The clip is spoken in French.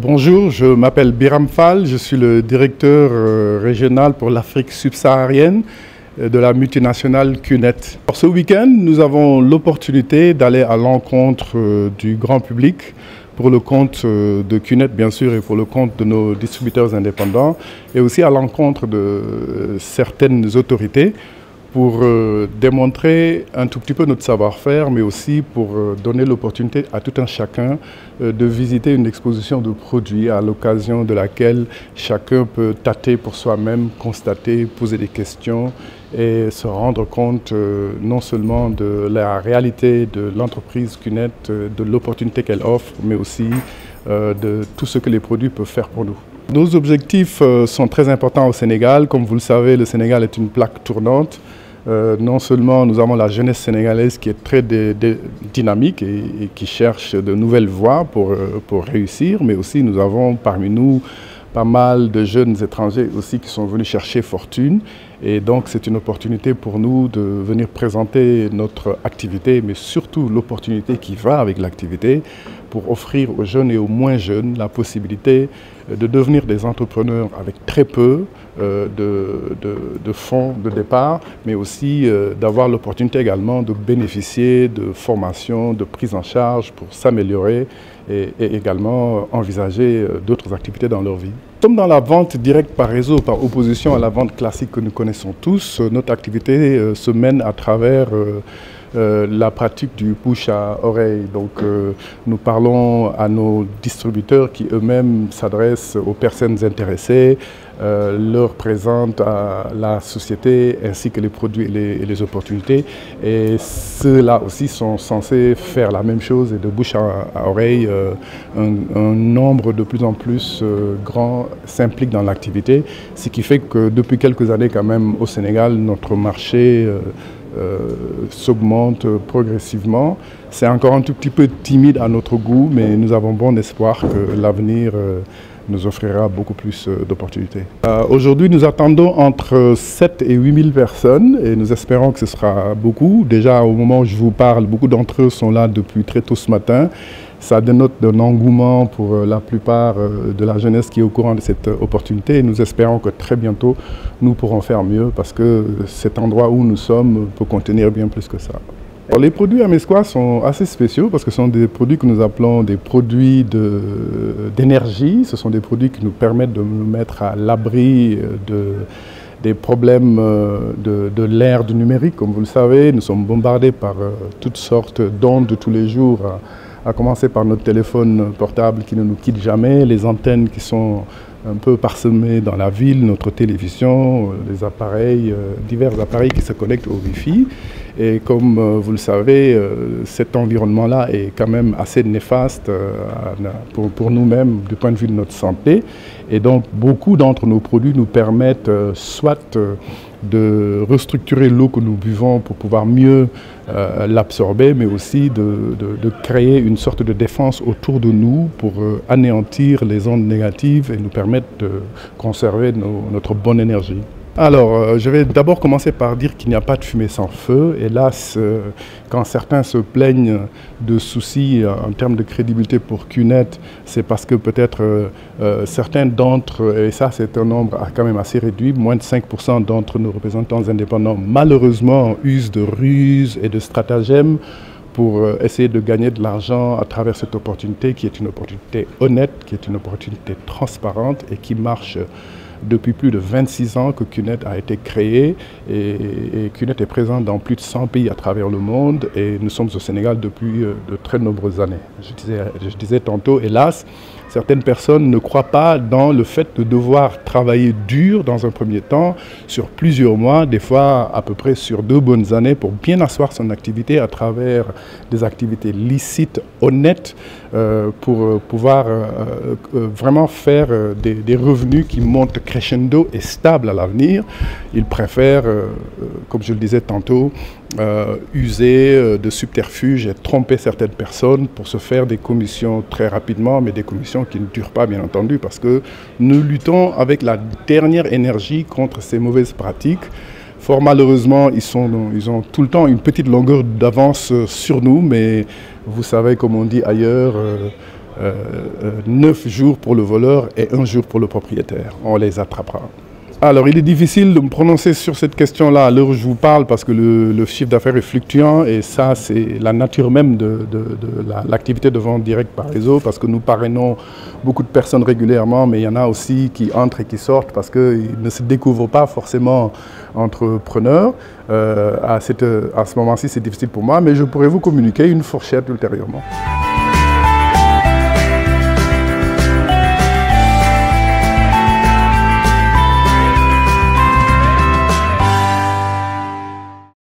Bonjour, je m'appelle Biram Fall, je suis le directeur régional pour l'Afrique subsaharienne de la multinationale CUNET. Ce week-end, nous avons l'opportunité d'aller à l'encontre du grand public pour le compte de CUNET bien sûr et pour le compte de nos distributeurs indépendants et aussi à l'encontre de certaines autorités pour démontrer un tout petit peu notre savoir-faire, mais aussi pour donner l'opportunité à tout un chacun de visiter une exposition de produits à l'occasion de laquelle chacun peut tâter pour soi-même, constater, poser des questions et se rendre compte non seulement de la réalité de l'entreprise CUNET, de l'opportunité qu'elle offre, mais aussi de tout ce que les produits peuvent faire pour nous. Nos objectifs sont très importants au Sénégal. Comme vous le savez, le Sénégal est une plaque tournante. Non seulement nous avons la jeunesse sénégalaise qui est très dynamique et qui cherche de nouvelles voies pour réussir, mais aussi nous avons parmi nous pas mal de jeunes étrangers aussi qui sont venus chercher fortune. Et donc c'est une opportunité pour nous de venir présenter notre activité, mais surtout l'opportunité qui va avec l'activité pour offrir aux jeunes et aux moins jeunes la possibilité de devenir des entrepreneurs avec très peu de fonds de départ, mais aussi d'avoir l'opportunité également de bénéficier de formations, de prise en charge pour s'améliorer et également envisager d'autres activités dans leur vie. Nous sommes dans la vente directe par réseau, par opposition à la vente classique que nous connaissons tous. Notre activité se mène à travers la pratique du bouche à oreille. Donc nous parlons à nos distributeurs qui eux-mêmes s'adressent aux personnes intéressées, leur présentent à la société ainsi que les produits et les opportunités. Et ceux-là aussi sont censés faire la même chose et de bouche à oreille, un nombre de plus en plus grand s'implique dans l'activité, ce qui fait que depuis quelques années quand même au Sénégal, notre marché s'augmente progressivement. C'est encore un tout petit peu timide à notre goût, mais nous avons bon espoir que l'avenir nous offrira beaucoup plus d'opportunités. Aujourd'hui, nous attendons entre 7 et 8 000 personnes et nous espérons que ce sera beaucoup. Déjà, au moment où je vous parle, beaucoup d'entre eux sont là depuis très tôt ce matin. Ça dénote d'un engouement pour la plupart de la jeunesse qui est au courant de cette opportunité et nous espérons que très bientôt nous pourrons faire mieux parce que cet endroit où nous sommes peut contenir bien plus que ça. Alors, les produits Amescois sont assez spéciaux parce que ce sont des produits que nous appelons des produits d'énergie. Ce sont des produits qui nous permettent de nous mettre à l'abri des problèmes de l'ère du numérique. Comme vous le savez, nous sommes bombardés par toutes sortes d'ondes de tous les jours, à commencer par notre téléphone portable qui ne nous quitte jamais, les antennes qui sont un peu parsemées dans la ville, notre télévision, les appareils, divers appareils qui se connectent au Wi-Fi. Et comme vous le savez, cet environnement-là est quand même assez néfaste pour nous-mêmes du point de vue de notre santé. Et donc beaucoup d'entre nos produits nous permettent soit de restructurer l'eau que nous buvons pour pouvoir mieux l'absorber, mais aussi de créer une sorte de défense autour de nous pour anéantir les ondes négatives et nous permettre de conserver notre bonne énergie. Alors, je vais d'abord commencer par dire qu'il n'y a pas de fumée sans feu. Hélas, quand certains se plaignent de soucis en termes de crédibilité pour CUNET, c'est parce que peut-être certains d'entre, et ça c'est un nombre quand même assez réduit, moins de 5% d'entre nos représentants indépendants, malheureusement, usent de ruses et de stratagèmes pour essayer de gagner de l'argent à travers cette opportunité qui est une opportunité honnête, qui est une opportunité transparente et qui marche depuis plus de 26 ans que CUNET a été créé et CUNET est présent dans plus de 100 pays à travers le monde et nous sommes au Sénégal depuis de très nombreuses années. Je disais tantôt, hélas, certaines personnes ne croient pas dans le fait de devoir travailler dur dans un premier temps, sur plusieurs mois, des fois à peu près sur 2 bonnes années pour bien asseoir son activité à travers des activités licites, honnêtes, pour pouvoir vraiment faire des revenus qui montent crescendo et stables à l'avenir. Ils préfèrent, comme je le disais tantôt, user de subterfuges et tromper certaines personnes pour se faire des commissions très rapidement, mais des commissions qui ne durent pas bien entendu parce que nous luttons avec la dernière énergie contre ces mauvaises pratiques. Fort malheureusement, ils ont tout le temps une petite longueur d'avance sur nous, mais vous savez, comme on dit ailleurs, 9 jours pour le voleur et 1 jour pour le propriétaire. On les attrapera. Alors, il est difficile de me prononcer sur cette question-là à l'heure où je vous parle parce que le chiffre d'affaires est fluctuant et ça, c'est la nature même de l'activité de vente directe par réseau parce que nous parrainons beaucoup de personnes régulièrement, mais il y en a aussi qui entrent et qui sortent parce qu'ils ne se découvrent pas forcément entrepreneurs. À ce moment-ci, c'est difficile pour moi, mais je pourrais vous communiquer une fourchette ultérieurement.